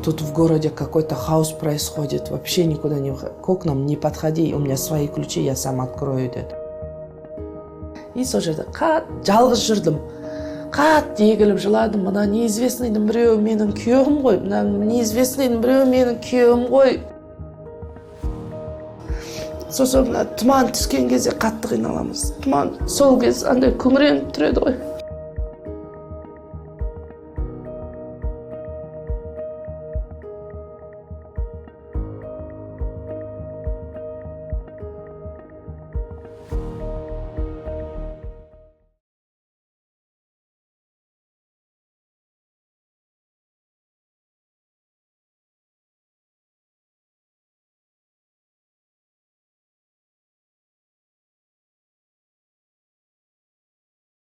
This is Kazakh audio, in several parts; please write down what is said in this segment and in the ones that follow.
Тут в городе какой-то хаос происходит, вообще никуда не выходи, к окнам не подходи, у меня свои ключи, я сам открою деді. И сол жерде жалғыз жүрдім. Қатты егіліп жыладым, мына неизвестныйдың біреуі менің күйеуім ғой, мына неизвестныйдың біреуі менің күйеуім ғой. Сосын мына тұман түскен кезде қатты қиналамыз. Тұман сол кез андай күңіреніп тұреді ғой.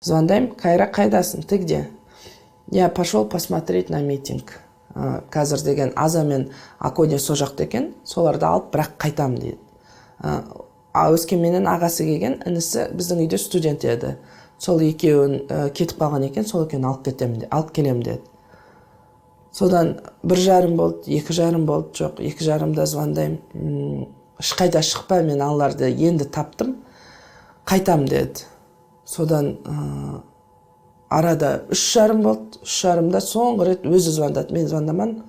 Звондаймын, Кайра, қайдасың, ты где? Я пошел посмотреть на митинг. Қазір деген Аза мен Аконе сол жақта екен, соларды алып бірақ қайтам дейді. Өскеменнен ағасы келген, інісі біздің үйде студент еді. Сол екеуін кетіп қалған екен, сол екеуін алып келем деді. Содан 1,5 болды, 2,5 болды, жоқ, 2,5-да звондаймын. Ешқайда шықпа, мен аналарды енді таптым, қайтам деді. Содан арада 3,5 болды, 3,5-да соңғы рет өзі звондады, мен звондаман,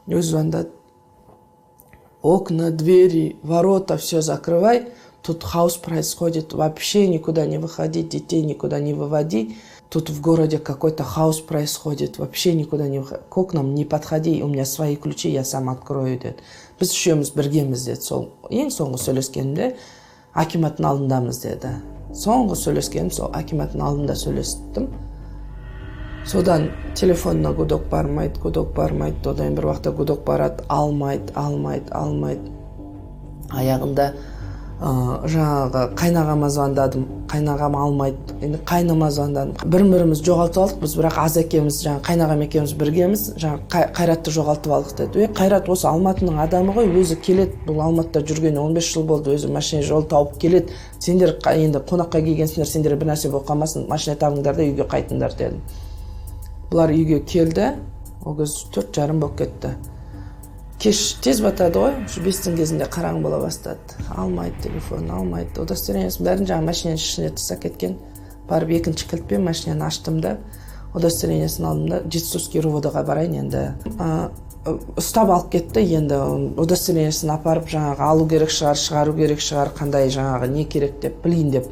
өзі звондады. Окна, двери, ворота, все закрывай, тут хаос происходит, вообще никуда не выходи, детей никуда не выводи. Тут в городе какой-то хаос происходит, вообще никуда не выходи, к окнам не подходи, у меня свои ключи, я сам открою деді. Біз үшеуміз біргеміз деді, сол ең соңғы сөйлескенімде акиматтың алдындамыз деді. Соңғы сөйлескенім сол акиматтың алдында сөйлестім. Содан телефонына гудок бармайды, одан бір уақытта гудок барады, алмайды. Аяғында жаңағы қайнағама звондадым, қайнағам алмайды, енді қайныма звондадым. Бір-біріміз жоғалтып алдық, біз бірақ аз екеуміз, жаңағы қайнағам екеуміз біргеміз, жаңағы Қайратты жоғалтып алдық деді. Қайрат осы Алматының адамы ғой, өзі келеді, бұл Алматыда жүргені 15 жыл болды, өзі машина жол тауып келеді. Сендер енді қонаққа келгенсіңдер, сендер бір нәрсе болып қалмасын, машина табыңдар да үйге қайтыңдар дедім. Бұлар үйге келді, ол кез 4,5 болып кетті. Кеш тез батады ғой, 5-тің кезінде қараң бола бастады. Алмайды телефон, алмайды. Удостоверениесін бәрін жаңа машинаның ішіне тастап кеткен. Барып екінші кілтпен машинаны аштым да, удостоверениесін алдым да, Жетісуский РУВД-ға барайын енді. Ұстап алып кетті, енді удостоверениесін апарып жаңағы алу керек шығар, шығару керек шығар, қандай жаңағы не керек деп, білейін деп.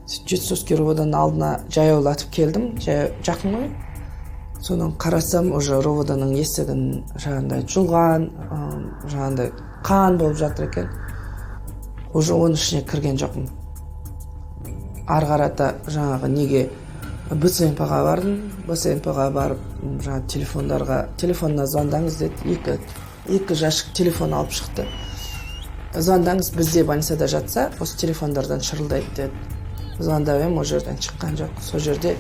Жетісуский РУВД-ның алдына жаяулатып келдім, жақын ғой. Содан қарасам, уже РУВД-ның есігін жаңағындай жұлған, жаңағындай қан болып жатыр екен. Уже оның ішіне кірген жоқпын. Арғарата жаңағы неге БЦМП-ға бардым, БЦМП-ға барып жаңағы телефонына звондаңыз деді, екі жәшік телефон алып шықты. Звондаңыз, бізде больницада жатса, осы телефондардан шырылдайды деді. Звондап ем, ол жерден шыққан жоқ. Сол жерде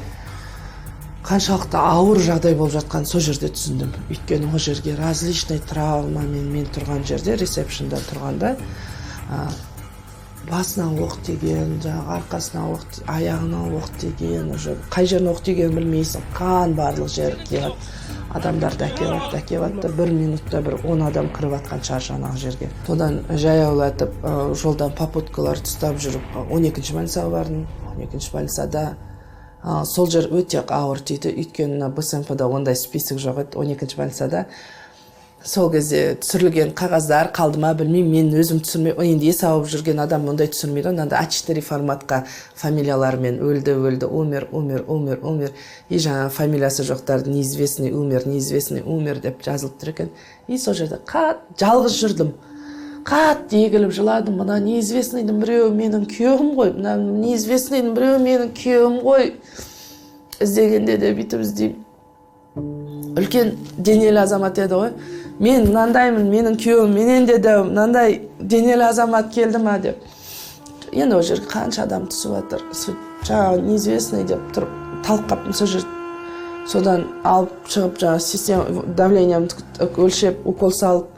қаншалықты ауыр жағдай болып жатқан сол жерде түсіндім. Өйткені ол жерге различный травма, мен тұрған жерде, ресепшнда тұрғанда, басына оқ тиген, арқасына оқ, аяғына оқ тиген, уже қай жеріне оқ тиген білмейсің, қан барлық жер келіп, адамдарды әкеватты, 1 минутта бір 10 адам кіріп атқан шығар жаңағы жерге. Содан жаяулатып, жолдан попуткалар тұстап жүріп, 12-ші больницаға бардым, 12-ші больницада сол жер өте ауыр тиді, өйткені БСМП-да ондай список жоқ еді, 12-ші больницада. Сол кезде түсірілген қағаздар қалды ма білмеймін, мен өзім түсірмей, енді ес алып жүрген адам ондай түсірмейді, онда А4 форматқа фамилиялармен өлді, умер, и жаңа фамилиясы жоқтарды неизвестный умер деп жазылып тұр екен. И сол жерде жалғыз жүрдім. Қатты егіліп жыладым, мына неизвестныйдың біреуі менің күйеуім ғой, іздегенде де бүйтіп іздеймін. Үлкен денелі азамат еді ғой. Мен мынандаймын, менің күйеуім, менен де мынандай денелі азамат келді ма деп. Енді ол жерге қанша адам түсіп жатыр. Жаңағы неизвестный деп тұрып, талқаптым сол жерде. Содан алып шығып, жаңағы давлениямды өлшеп, укол салып,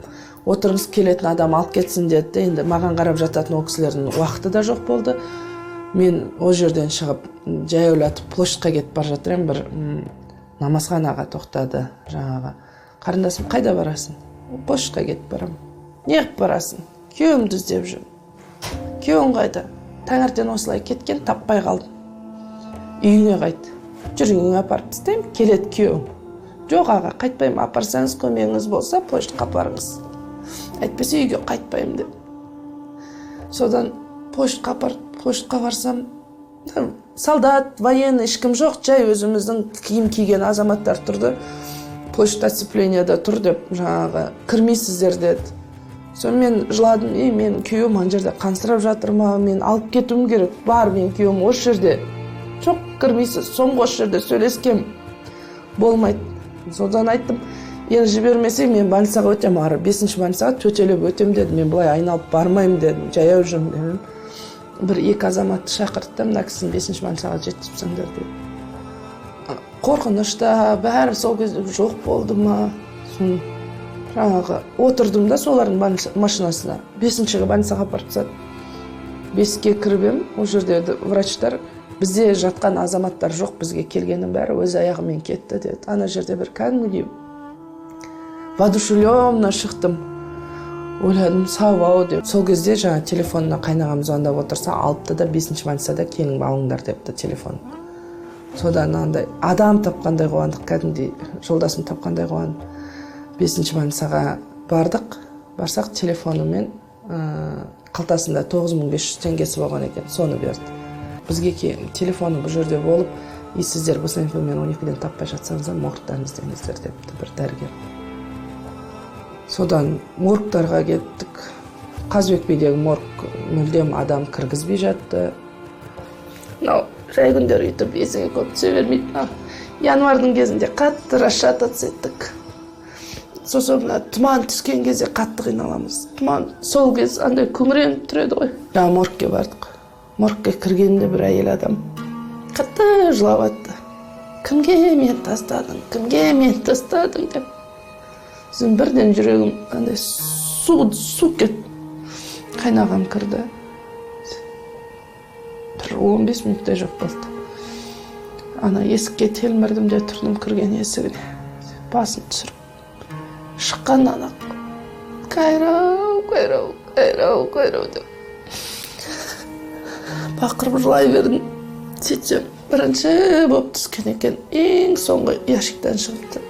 отырғысы келетін адам алып кетсін деді. Енді маған қарап жататын ол кісілердің уақыты да жоқ болды. Мен ол жерден шығып, жаяулатып площадьқа кетіп бара жатырмын, бір намазханаға тоқтады. Жаңағы Қарындасым, қайда барасың? Поштқа кетіп барамын. Не қылып барасың? Күйеуімді іздеп жүрмін. Күйеуің қайда? Таңертең осылай кеткен, таппай қалдым. Үйіңе қайт. Жүр, үйіңе апарып тастаймын, келеді күйеуің. Жоқ аға, қайтпаймын, апарсаңыз көмегіңіз болса, поштқа апарыңыз. Әйтпесе үйге қайтпаймын деп. Содан поштқа барсам, солдат, военный, ешкім жоқ, жай өзіміздің киім киген азаматтар тұрды. Почта сцепленияда тұр деп, жаңағы кірмейсіздер деді. Соны мен жыладым, мен күйеуім ана жерде қансырап жатыр ма, мен алып кетуім керек, бар мен күйеуім осы жерде. Жоқ, кірмейсіз, соңғы осы жерде сөйлескем, болмайды. Содан айттым, енді жібермесең мен больницаға өтем, ары 5-ші больницаға төтелеп өтем деді, мен былай айналып бармаймын дедім, жаяу жүрмін дедім. Бір екі азаматты шақырттым, мына кісіні 5-ші больницаға жеткізіпсіңдер деді. Қорқынышта, бәрі сол кезде жоқ болды ма, соны жаңағы отырдым да солардың машинасына, 5-ші больницаға апарып тастады. 5-ке кіріп ем, ол жерде врачтар, бізде жатқан азаматтар жоқ, бізге келгеннің бәрі өз аяғымен кетті деді. Ана жерде бір кәдімгідей воодушевленно шықтым. Ойладым, сау деп. Сол кезде жаңа телефонына қайнағам звондап отырса, алыпты да 5-ші больницада келіп алыңдар депті телефон. Содан андай адам тапқандай қуандық, кәдімгідей жолдасын тапқандай қуандық. 5-ші больницаға бардық. Барсақ телефонымен қалтасында 9500 теңгесі болған екен, соны берді. Бізге телефоны бұл жерде болып, сіздер бұл инфомен 12-ден таппай жатсаңыздар, моргтан іздеңіздер депті бір дәрігер. Содан моргтарға кеттік. Қазыбек бидегі морг мүлдем адам кіргізбей жатты. Жай күндер үйтіп есіңе көп түсе бермейді. Январдың кезінде қатты расшататься еттік. Сосын тұман түскен кезде қатты қиналамыз. Тұман сол кез андай күңіреніп тұреді ғой. Жаңа моргке бардық. Моргке кіргенде бір әйел адам қатты жылап атты. Кімге мен тастадың, кімге мен тастадың деп. Сосын бірден жүрегім андай су кетті. Қайнағам кірді. Бір 15 минуттай жоқ болды. Ана есікке телмірдім де тұрдым кірген есігіне. Басын түсіріп. Шыққан ана қайрау деп. Бақырып жылай бердім. Сөйтсем, бірінші болып түскен екен. Ең соңғы ящиктен шығыпты.